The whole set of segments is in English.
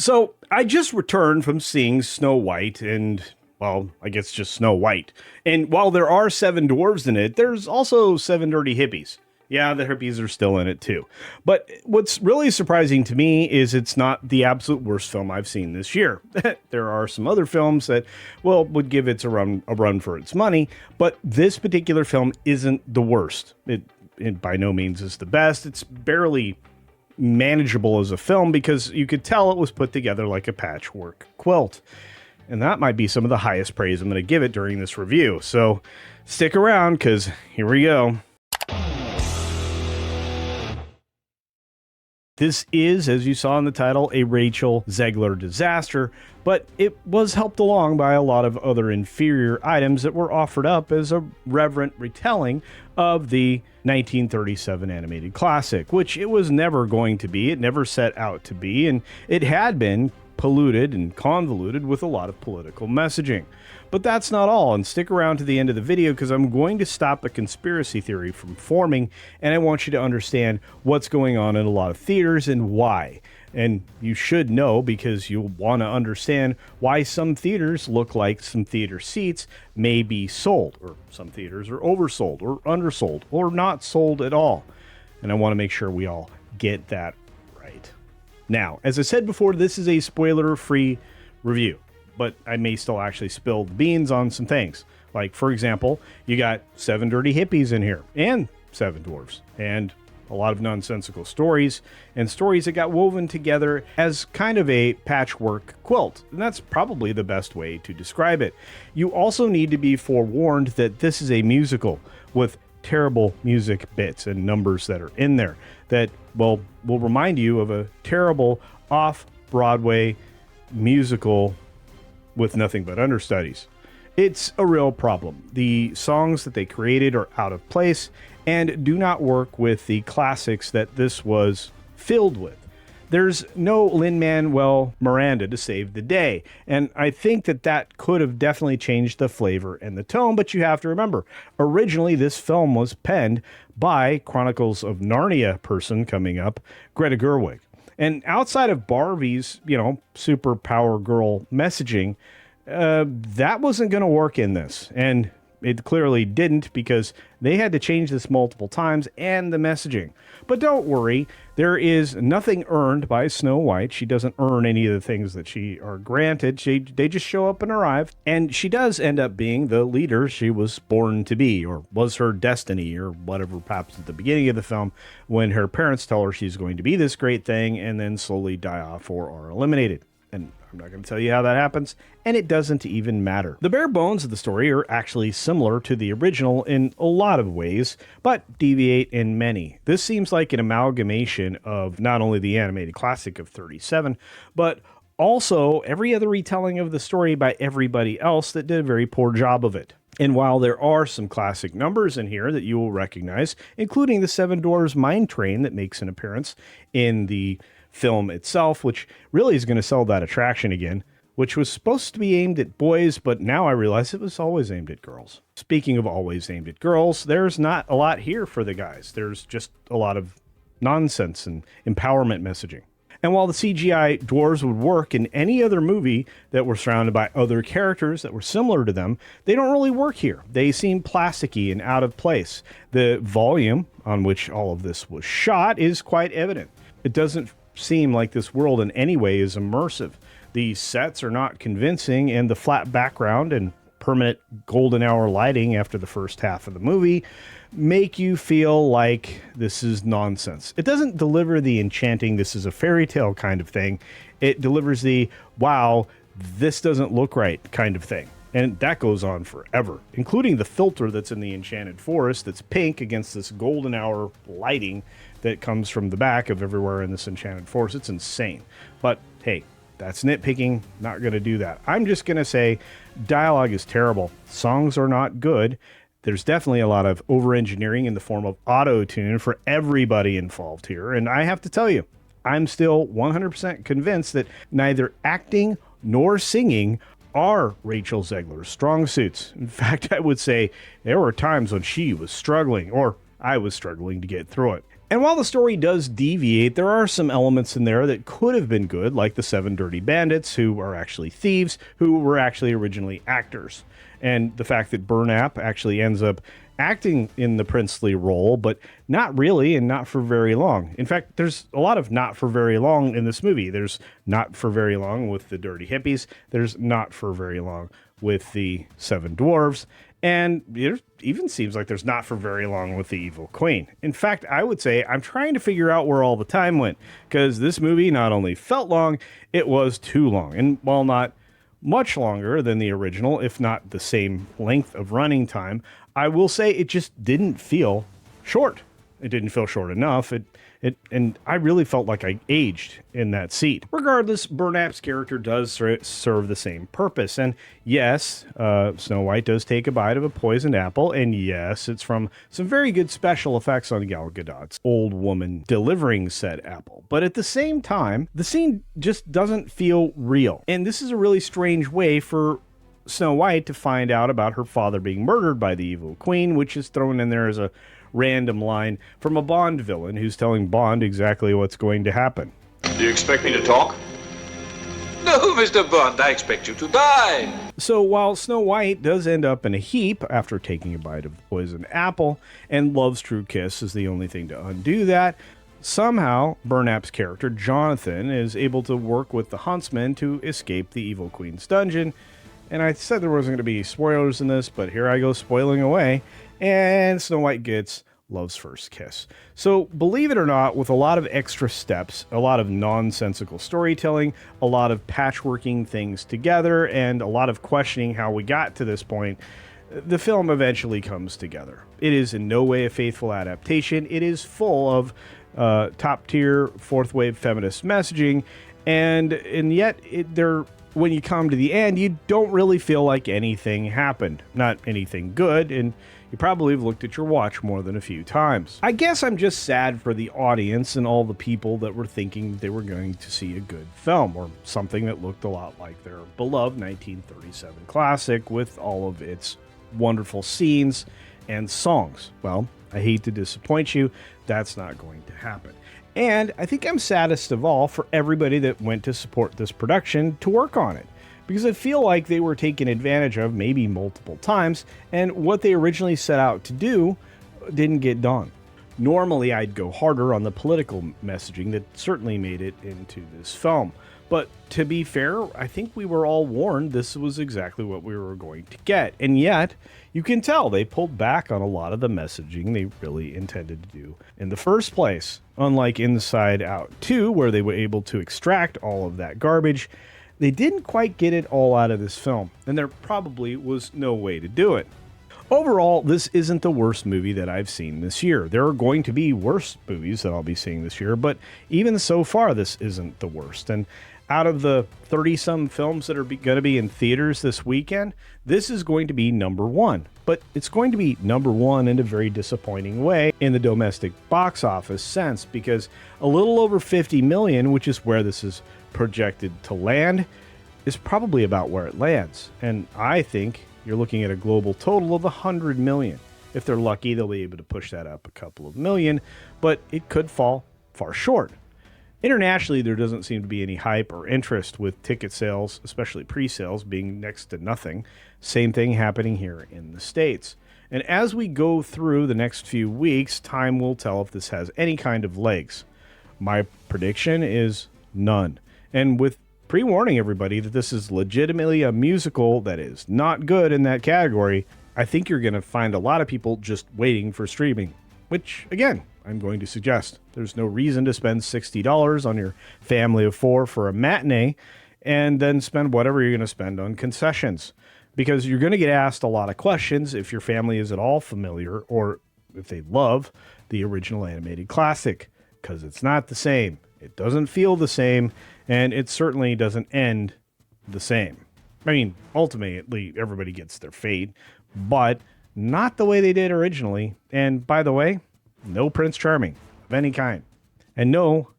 So I just returned from seeing Snow White and, well, I guess just Snow White. And while there are 7 dwarves in it, there's also 7 dirty hippies. Yeah, the hippies are still in it too. But what's really surprising to me is it's not the absolute worst film I've seen this year. There are some other films that, well, would give it a run for its money, but this particular film isn't the worst. It by no means is the best. It's barely manageable as a film because you could tell it was put together like a patchwork quilt. And that might be some of the highest praise I'm going to give it during this review. So stick around because here we go. This is, as you saw in the title, a Rachel Zegler disaster, but it was helped along by a lot of other inferior items that were offered up as a reverent retelling of the 1937 animated classic, which it was never going to be. It never set out to be, and it had been polluted and convoluted with a lot of political messaging. But that's not all, and stick around to the end of the video because I'm going to stop a conspiracy theory from forming, and I want you to understand what's going on in a lot of theaters and why. And you should know because you'll want to understand why some theaters look like some theater seats may be sold, or some theaters are oversold or undersold or not sold at all. And I want to make sure we all get that right. Now, as I said before, this is a spoiler-free review, but I may still actually spill the beans on some things. Like, for example, you got 7 dirty hippies in here, and 7 dwarves, and a lot of nonsensical stories, and stories that got woven together as kind of a patchwork quilt. And that's probably the best way to describe it. You also need to be forewarned that this is a musical with terrible music bits and numbers that are in there that, well, will remind you of a terrible off-Broadway musical with nothing but understudies. It's a real problem. The songs that they created are out of place and do not work with the classics that this was filled with. There's no Lin-Manuel Miranda to save the day, and I think that could have definitely changed the flavor and the tone, but you have to remember, originally this film was penned by Chronicles of Narnia person coming up, Greta Gerwig. And outside of Barbie's, super power girl messaging, that wasn't going to work in this. And it clearly didn't because they had to change this multiple times and the messaging. But don't worry, there is nothing earned by Snow White. She doesn't earn any of the things that she are granted. They just show up and arrive. And she does end up being the leader she was born to be, or was her destiny, or whatever happens at the beginning of the film when her parents tell her she's going to be this great thing and then slowly die off or are eliminated. And I'm not going to tell you how that happens, and it doesn't even matter. The bare bones of the story are actually similar to the original in a lot of ways, but deviate in many. This seems like an amalgamation of not only the animated classic of 37, but also every other retelling of the story by everybody else that did a very poor job of it. And while there are some classic numbers in here that you will recognize, including the 7 Dwarfs Mine Train that makes an appearance in the film itself, which really is going to sell that attraction again, which was supposed to be aimed at boys, but now I realize it was always aimed at girls. Speaking of always aimed at girls, there's not a lot here for the guys. There's just a lot of nonsense and empowerment messaging. And while the CGI dwarves would work in any other movie that were surrounded by other characters that were similar to them, they don't really work here. They seem plasticky and out of place. The volume on which all of this was shot is quite evident. It doesn't seem like this world in any way is immersive. The sets are not convincing, and the flat background and permanent golden hour lighting after the first half of the movie make you feel like this is nonsense. It doesn't deliver the enchanting, this is a fairy tale kind of thing. It delivers the, wow, this doesn't look right kind of thing. And that goes on forever, including the filter that's in the Enchanted Forest that's pink against this golden hour lighting that comes from the back of everywhere in this Enchanted Forest. It's insane. But hey, that's nitpicking. Not going to do that. I'm just going to say dialogue is terrible. Songs are not good. There's definitely a lot of over-engineering in the form of auto-tune for everybody involved here. And I have to tell you, I'm still 100% convinced that neither acting nor singing are Rachel Zegler's strong suits. In fact, I would say there were times when she was struggling, or I was struggling to get through it. And while the story does deviate, there are some elements in there that could have been good, like the 7 dirty bandits, who are actually thieves, who were actually originally actors. And the fact that Burnap actually ends up acting in the princely role, but not really, and not for very long. In fact, there's a lot of not for very long in this movie. There's not for very long with the dirty hippies. There's not for very long with the 7 dwarves. And it even seems like there's not for very long with the evil queen. In fact, I would say I'm trying to figure out where all the time went, because this movie not only felt long, it was too long. And while not much longer than the original, if not the same length of running time, I will say it just didn't feel short. It didn't feel short enough. And I really felt like I aged in that seat. Regardless, Burnap's character does serve the same purpose. And yes, Snow White does take a bite of a poisoned apple. And yes, it's from some very good special effects on Gal Gadot's old woman delivering said apple. But at the same time, the scene just doesn't feel real. And this is a really strange way for Snow White to find out about her father being murdered by the evil queen, which is thrown in there as a random line from a Bond villain who's telling Bond exactly what's going to happen. Do you expect me to talk? No, Mr. Bond, I expect you to die. So while Snow White does end up in a heap after taking a bite of the poisoned apple, and Love's true kiss is the only thing to undo that, somehow Burnap's character, Jonathan, is able to work with the huntsman to escape the evil queen's dungeon. And I said there wasn't going to be spoilers in this, but here I go spoiling away. And Snow White gets Love's first kiss. So believe it or not, with a lot of extra steps, a lot of nonsensical storytelling, a lot of patchworking things together, and a lot of questioning how we got to this point, the film eventually comes together. It is in no way a faithful adaptation. It is full of top-tier, fourth-wave feminist messaging, and yet when you come to the end, you don't really feel like anything happened. Not anything good, and you probably have looked at your watch more than a few times. I guess I'm just sad for the audience and all the people that were thinking they were going to see a good film, or something that looked a lot like their beloved 1937 classic with all of its wonderful scenes and songs. Well, I hate to disappoint you, that's not going to happen. And I think I'm saddest of all for everybody that went to support this production to work on it, because I feel like they were taken advantage of maybe multiple times, and what they originally set out to do didn't get done. Normally, I'd go harder on the political messaging that certainly made it into this film. But to be fair, I think we were all warned this was exactly what we were going to get. And yet, you can tell they pulled back on a lot of the messaging they really intended to do in the first place. Unlike Inside Out 2, where they were able to extract all of that garbage, they didn't quite get it all out of this film. And there probably was no way to do it. Overall, this isn't the worst movie that I've seen this year. There are going to be worse movies that I'll be seeing this year, but even so far, this isn't the worst. And out of the 30-some films that are going to be in theaters this weekend, this is going to be number one. But it's going to be number one in a very disappointing way in the domestic box office sense, because a little over 50 million, which is where this is projected to land, is probably about where it lands. And I think you're looking at a global total of 100 million. If they're lucky, they'll be able to push that up a couple of million, but it could fall far short. Internationally, there doesn't seem to be any hype or interest, with ticket sales, especially pre-sales, being next to nothing. Same thing happening here in the States. And as we go through the next few weeks, time will tell if this has any kind of legs. My prediction is none. And with pre-warning everybody that this is legitimately a musical that is not good in that category, I think you're going to find a lot of people just waiting for streaming, which, again, I'm going to suggest. There's no reason to spend $60 on your family of four for a matinee and then spend whatever you're going to spend on concessions, because you're going to get asked a lot of questions if your family is at all familiar or if they love the original animated classic, because it's not the same. It doesn't feel the same, and it certainly doesn't end the same. I mean, ultimately, everybody gets their fate, but not the way they did originally. And by the way, no Prince Charming of any kind. And no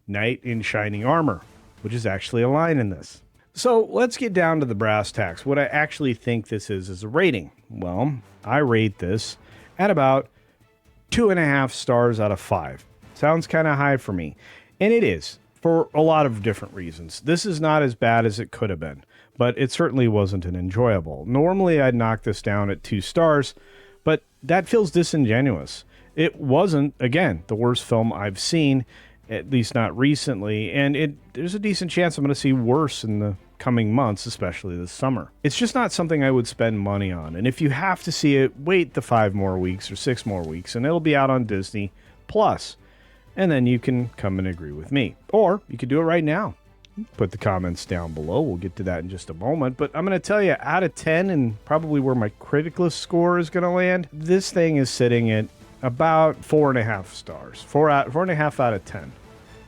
knight in shining armor, which is actually a line in this. So let's get down to the brass tacks. What I actually think this is a rating. Well, I rate this at about 2.5 stars out of 5. Sounds kind of high for me. And it is, for a lot of different reasons. This is not as bad as it could have been, but it certainly wasn't an enjoyable. Normally, I'd knock this down at 2 stars, but that feels disingenuous. It wasn't, again, the worst film I've seen, at least not recently, and there's a decent chance I'm going to see worse in the coming months, especially this summer. It's just not something I would spend money on, and if you have to see it, wait the 5 more weeks or 6 more weeks, and it'll be out on Disney Plus, and then you can come and agree with me. Or you could do it right now. Put the comments down below. We'll get to that in just a moment, but I'm going to tell you, out of 10, and probably where my Criticless score is going to land, this thing is sitting at about 4.5 stars. 4.5 out of 10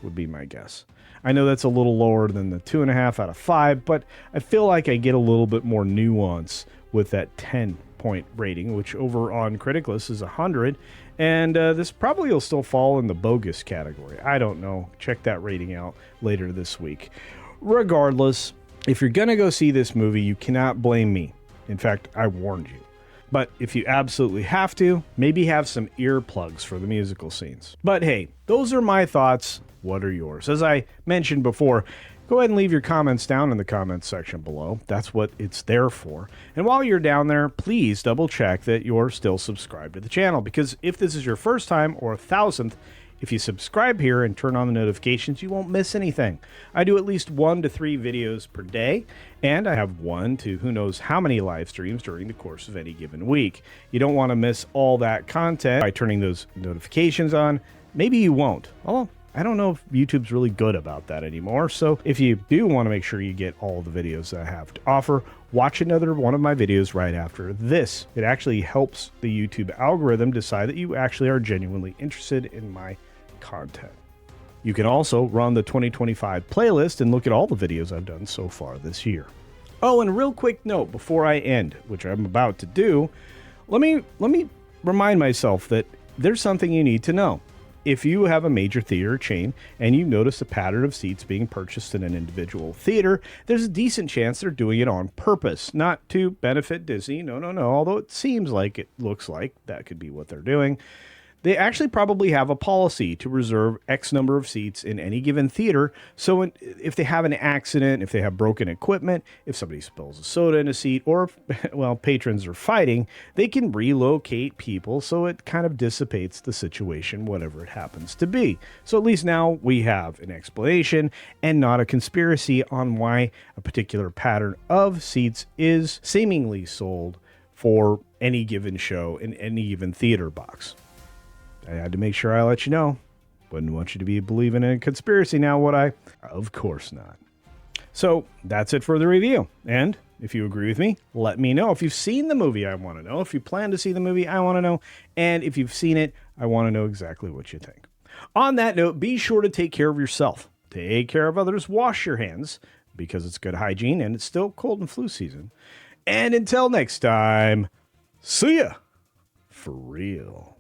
would be my guess. I know that's a little lower than the 2.5 out of 5, but I feel like I get a little bit more nuance with that 10-point rating, which over on Criticless is 100, and this probably will still fall in the bogus category. I don't know. Check that rating out later this week. Regardless, if you're going to go see this movie, you cannot blame me. In fact, I warned you. But if you absolutely have to, maybe have some earplugs for the musical scenes. But hey, those are my thoughts. What are yours? As I mentioned before, go ahead and leave your comments down in the comments section below. That's what it's there for. And while you're down there, please double check that you're still subscribed to the channel, because if this is your first time or 1,000th, if you subscribe here and turn on the notifications, you won't miss anything. I do at least 1 to 3 videos per day, and I have 1 to who knows how many live streams during the course of any given week. You don't want to miss all that content by turning those notifications on. Maybe you won't. Although, I don't know if YouTube's really good about that anymore, so if you do want to make sure you get all the videos that I have to offer, watch another one of my videos right after this. It actually helps the YouTube algorithm decide that you actually are genuinely interested in my content. You can also run the 2025 playlist and look at all the videos I've done so far this year. Oh, and a real quick note before I end, which I'm about to do, let me remind myself that there's something you need to know. If you have a major theater chain and you notice a pattern of seats being purchased in an individual theater, there's a decent chance they're doing it on purpose, not to benefit Disney. No, although it seems like, it looks like that could be what they're doing. They actually probably have a policy to reserve X number of seats in any given theater. So if they have an accident, if they have broken equipment, if somebody spills a soda in a seat, or if, well, patrons are fighting, they can relocate people so it kind of dissipates the situation, whatever it happens to be. So at least now we have an explanation and not a conspiracy on why a particular pattern of seats is seemingly sold for any given show in any given theater box. I had to make sure I let you know. Wouldn't want you to be believing in a conspiracy now, would I? Of course not. So that's it for the review. And if you agree with me, let me know. If you've seen the movie, I want to know. If you plan to see the movie, I want to know. And if you've seen it, I want to know exactly what you think. On that note, be sure to take care of yourself. Take care of others. Wash your hands, because it's good hygiene and it's still cold and flu season. And until next time, see ya. For real.